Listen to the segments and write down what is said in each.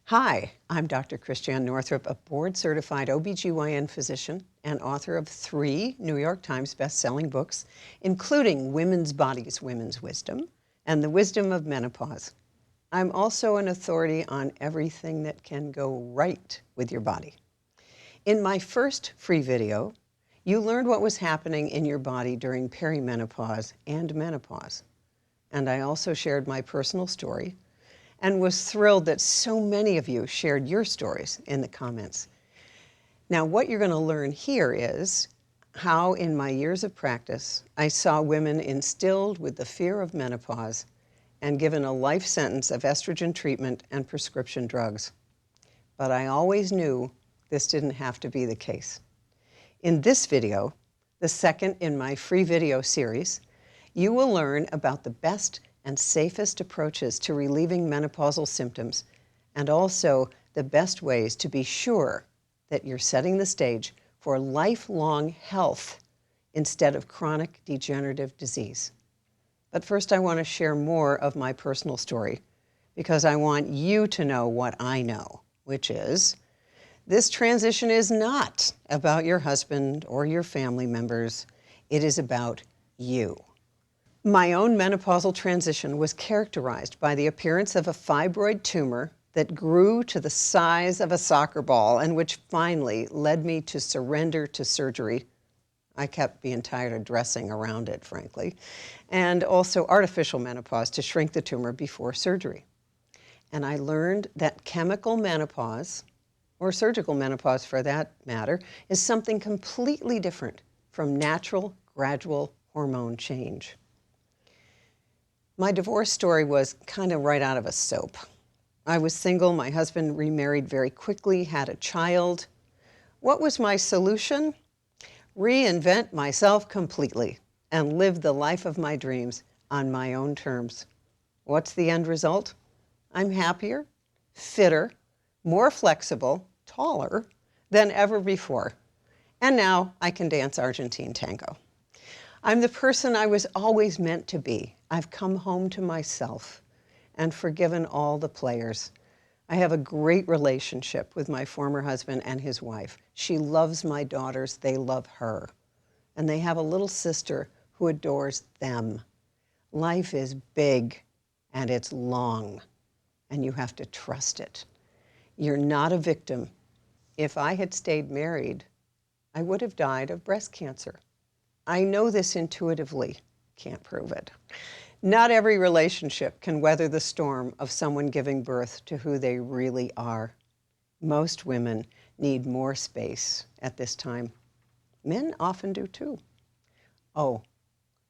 Hi, I'm Dr. Christiane Northrup, a board-certified OBGYN physician and author of 3 New York Times best-selling books, including Women's Bodies, Women's Wisdom and The Wisdom of Menopause. I'm also an authority on everything that can go right with your body. In my first free video, you learned what was happening in your body during perimenopause and menopause. And I also shared my personal story and was thrilled that so many of you shared your stories in the comments. Now, what you're going to learn here is how, in my years of practice, I saw women instilled with the fear of menopause and given a life sentence of estrogen treatment and prescription drugs. But I always knew this didn't have to be the case. In this video, the second in my free video series, you will learn about the best and safest approaches to relieving menopausal symptoms, and also the best ways to be sure that you're setting the stage for lifelong health instead of chronic degenerative disease. But first, I want to share more of my personal story because I want you to know what I know, which is this transition is not about your husband or your family members. It is about you. My own menopausal transition was characterized by the appearance of a fibroid tumor that grew to the size of a soccer ball and which finally led me to surrender to surgery. I kept being tired of dressing around it, frankly, and also artificial menopause to shrink the tumor before surgery. And I learned that chemical menopause, or surgical menopause for that matter, is something completely different from natural, gradual hormone change. My divorce story was kind of right out of a soap. I was single, my husband remarried very quickly, had a child. What was my solution? Reinvent myself completely and live the life of my dreams on my own terms. What's the end result? I'm happier, fitter, more flexible, taller than ever before. And now I can dance Argentine tango. I'm the person I was always meant to be. I've come home to myself and forgiven all the players. I have a great relationship with my former husband and his wife. She loves my daughters, they love her. And they have a little sister who adores them. Life is big and it's long, and you have to trust it. You're not a victim. If I had stayed married, I would have died of breast cancer. I know this intuitively, can't prove it. Not every relationship can weather the storm of someone giving birth to who they really are. Most women need more space at this time. Men often do too. Oh,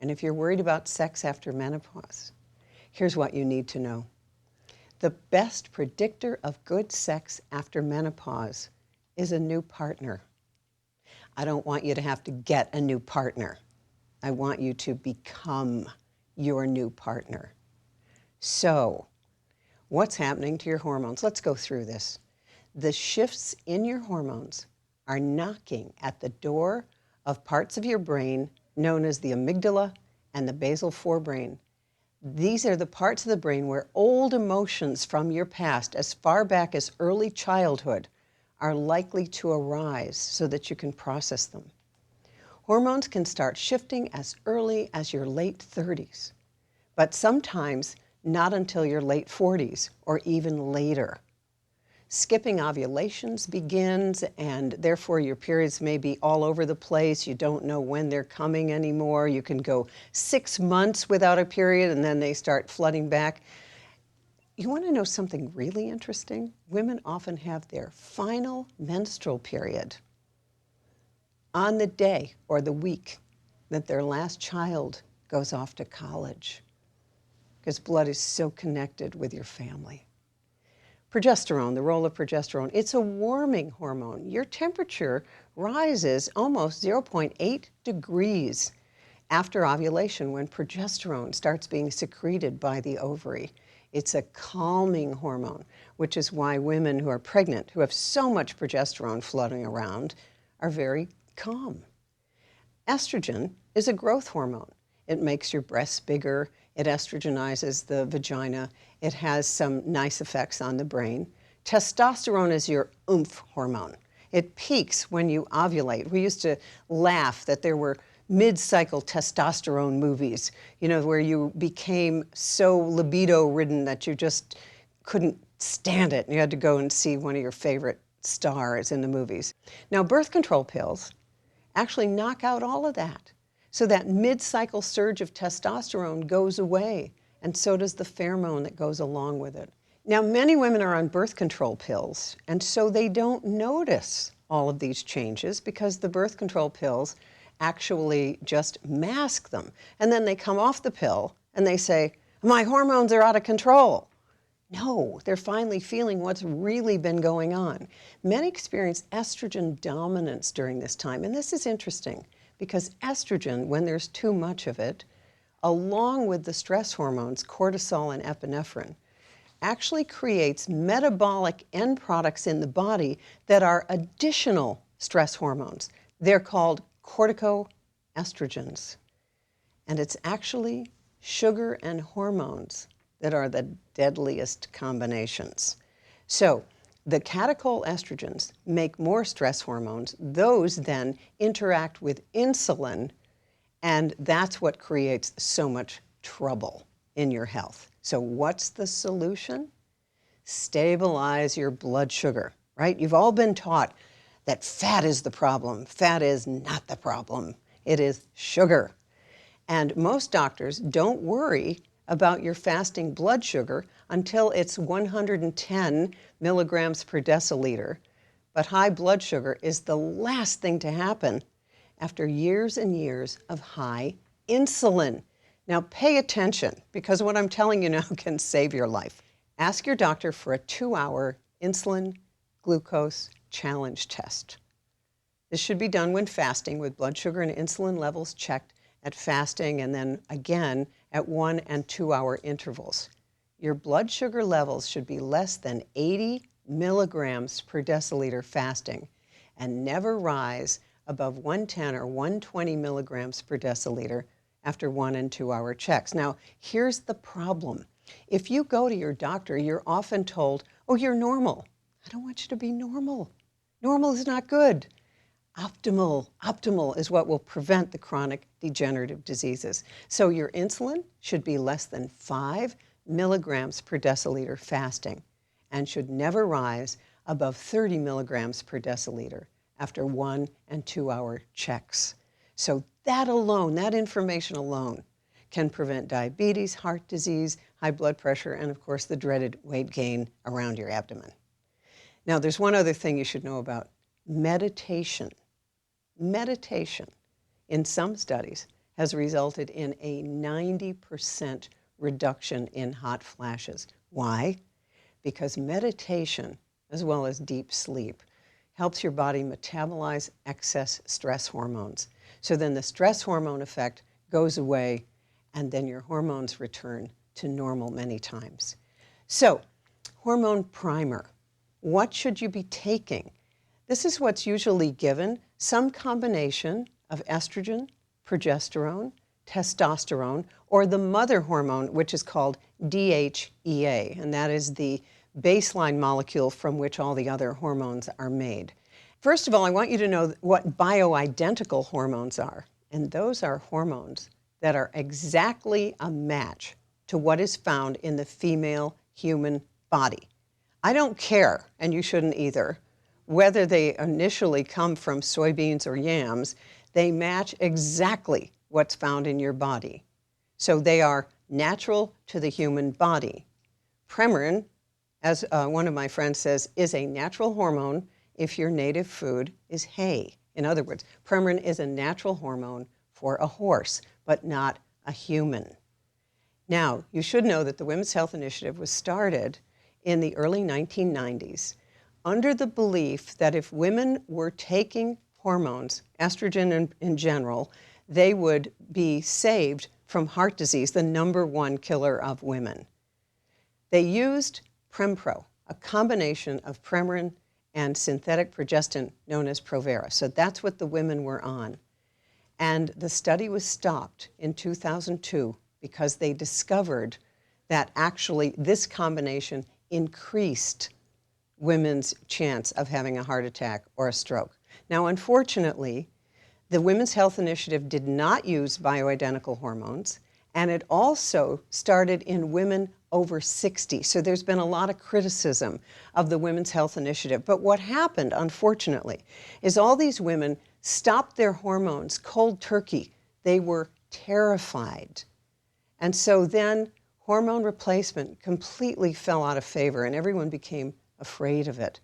and if you're worried about sex after menopause, here's what you need to know. The best predictor of good sex after menopause is a new partner. I don't want you to have to get a new partner. I want you to become your new partner. So, what's happening to your hormones? Let's go through this. The shifts in your hormones are knocking at the door of parts of your brain known as the amygdala and the basal forebrain. These are the parts of the brain where old emotions from your past, as far back as early childhood, are likely to arise so that you can process them. Hormones can start shifting as early as your late 30s, but sometimes not until your late 40s or even later. Skipping ovulations begins, and therefore your periods may be all over the place. You don't know when they're coming anymore. You can go 6 months without a period and then they start flooding back. You want to know something really interesting? Women often have their final menstrual period on the day or the week that their last child goes off to college, because blood is so connected with your family. Progesterone, the role of progesterone, it's a warming hormone. Your temperature rises almost 0.8 degrees after ovulation when progesterone starts being secreted by the ovary. It's a calming hormone, which is why women who are pregnant, who have so much progesterone floating around, are very calm. Estrogen is a growth hormone. It makes your breasts bigger. It estrogenizes the vagina. It has some nice effects on the brain. Testosterone is your oomph hormone. It peaks when you ovulate. We used to laugh that there were mid-cycle testosterone movies, where you became so libido-ridden that you just couldn't stand it, and you had to go and see one of your favorite stars in the movies. Now, birth control pills actually knock out all of that. So that mid-cycle surge of testosterone goes away, and so does the pheromone that goes along with it. Now, many women are on birth control pills, and so they don't notice all of these changes because the birth control pills actually just mask them. And then they come off the pill and they say, my hormones are out of control. No, they're finally feeling what's really been going on. Men experience estrogen dominance during this time, and this is interesting because estrogen, when there's too much of it, along with the stress hormones, cortisol and epinephrine, actually creates metabolic end products in the body that are additional stress hormones. They're called corticoestrogens. And it's actually sugar and hormones that are the deadliest combinations. So the catechol estrogens make more stress hormones. Those then interact with insulin, and that's what creates so much trouble in your health. So what's the solution? Stabilize your blood sugar, right? You've all been taught that fat is the problem. Fat is not the problem. It is sugar. And most doctors don't worry about your fasting blood sugar until it's 110 milligrams per deciliter. But high blood sugar is the last thing to happen after years and years of high insulin. Now pay attention, because what I'm telling you now can save your life. Ask your doctor for a 2-hour insulin glucose challenge test. This should be done when fasting with blood sugar and insulin levels checked at fasting and then again at 1 and 2 hour intervals. Your blood sugar levels should be less than 80 milligrams per deciliter fasting and never rise above 110 or 120 milligrams per deciliter after 1 and 2 hour checks. Now, here's the problem. If you go to your doctor, you're often told, oh, you're normal. I don't want you to be normal. Normal is not good. Optimal is what will prevent the chronic degenerative diseases. So your insulin should be less than 5 milligrams per deciliter fasting and should never rise above 30 milligrams per deciliter after 1 and 2 hour checks. So that alone, that information alone, can prevent diabetes, heart disease, high blood pressure, and of course the dreaded weight gain around your abdomen. Now there's one other thing you should know about meditation. Meditation, in some studies, has resulted in a 90% reduction in hot flashes. Why? Because meditation, as well as deep sleep, helps your body metabolize excess stress hormones. So then the stress hormone effect goes away, and then your hormones return to normal many times. So, hormone primer. What should you be taking? This is what's usually given, some combination of estrogen, progesterone, testosterone, or the mother hormone, which is called DHEA, and that is the baseline molecule from which all the other hormones are made. First of all, I want you to know what bioidentical hormones are, and those are hormones that are exactly a match to what is found in the female human body. I don't care, and you shouldn't either, whether they initially come from soybeans or yams. They match exactly what's found in your body. So they are natural to the human body. Premarin, as one of my friends says, is a natural hormone if your native food is hay. In other words, Premarin is a natural hormone for a horse, but not a human. Now, you should know that the Women's Health Initiative was started in the early 1990s under the belief that if women were taking hormones, estrogen in general, they would be saved from heart disease, the #1 killer of women. They used Prempro, a combination of Premarin and synthetic progestin known as Provera. So that's what the women were on. And the study was stopped in 2002 because they discovered that actually this combination increased women's chance of having a heart attack or a stroke. Now, unfortunately, the Women's Health Initiative did not use bioidentical hormones, and it also started in women over 60. So there's been a lot of criticism of the Women's Health Initiative. But what happened, unfortunately, is all these women stopped their hormones cold turkey. They were terrified. And so then hormone replacement completely fell out of favor, and everyone became afraid of it.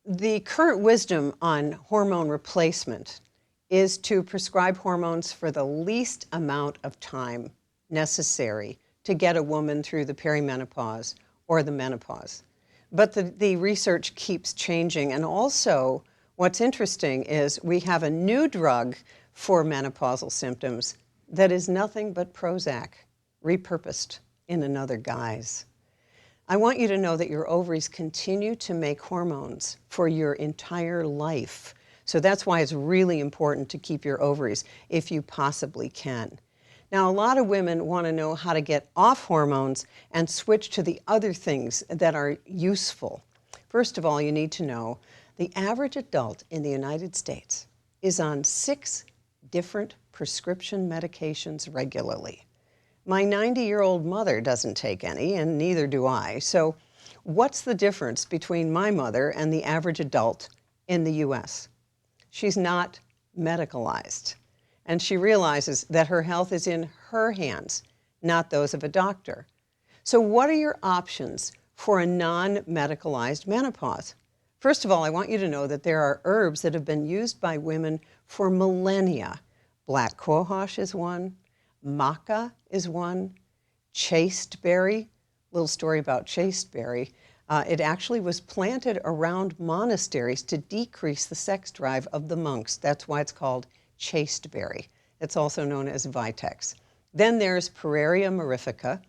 The current wisdom on hormone replacement is to prescribe hormones for the least amount of time necessary to get a woman through the perimenopause or the menopause. But the research keeps changing. And also, what's interesting is we have a new drug for menopausal symptoms that is nothing but Prozac, repurposed in another guise. I want you to know that your ovaries continue to make hormones for your entire life. So that's why it's really important to keep your ovaries if you possibly can. Now, a lot of women want to know how to get off hormones and switch to the other things that are useful. First of all, you need to know the average adult in the United States is on 6 different prescription medications regularly. My 90-year-old mother doesn't take any, and neither do I. So what's the difference between my mother and the average adult in the U.S.? She's not medicalized, and she realizes that her health is in her hands, not those of a doctor. So what are your options for a non-medicalized menopause? First of all, I want you to know that there are herbs that have been used by women for millennia. Black cohosh is one, maca is one, chasteberry. Little story about chasteberry. It actually was planted around monasteries to decrease the sex drive of the monks. That's why it's called chasteberry. It's also known as vitex. Then there's Pueraria mirifica,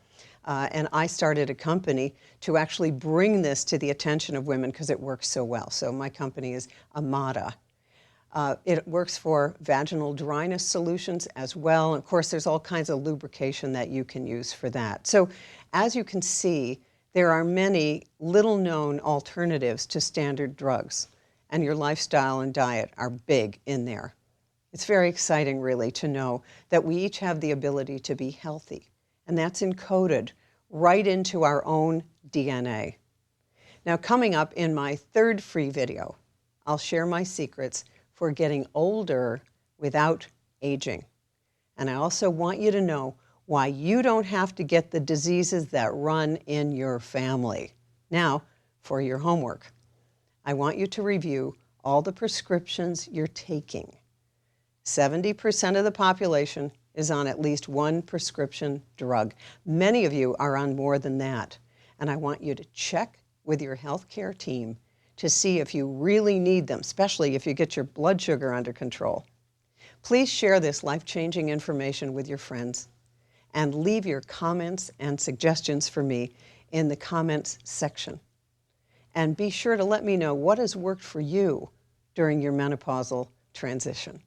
and I started a company to actually bring this to the attention of women because it works so well. So my company is Amada. It works for vaginal dryness solutions as well. And of course, there's all kinds of lubrication that you can use for that. So as you can see, there are many little-known alternatives to standard drugs, and your lifestyle and diet are big in there. It's very exciting, really, to know that we each have the ability to be healthy, and that's encoded right into our own DNA. Now, coming up in my 3rd free video, I'll share my secrets for getting older without aging. And I also want you to know why you don't have to get the diseases that run in your family. Now, for your homework, I want you to review all the prescriptions you're taking. 70% of the population is on at least one prescription drug. Many of you are on more than that. And I want you to check with your healthcare team to see if you really need them, especially if you get your blood sugar under control. Please share this life-changing information with your friends and leave your comments and suggestions for me in the comments section. And be sure to let me know what has worked for you during your menopausal transition.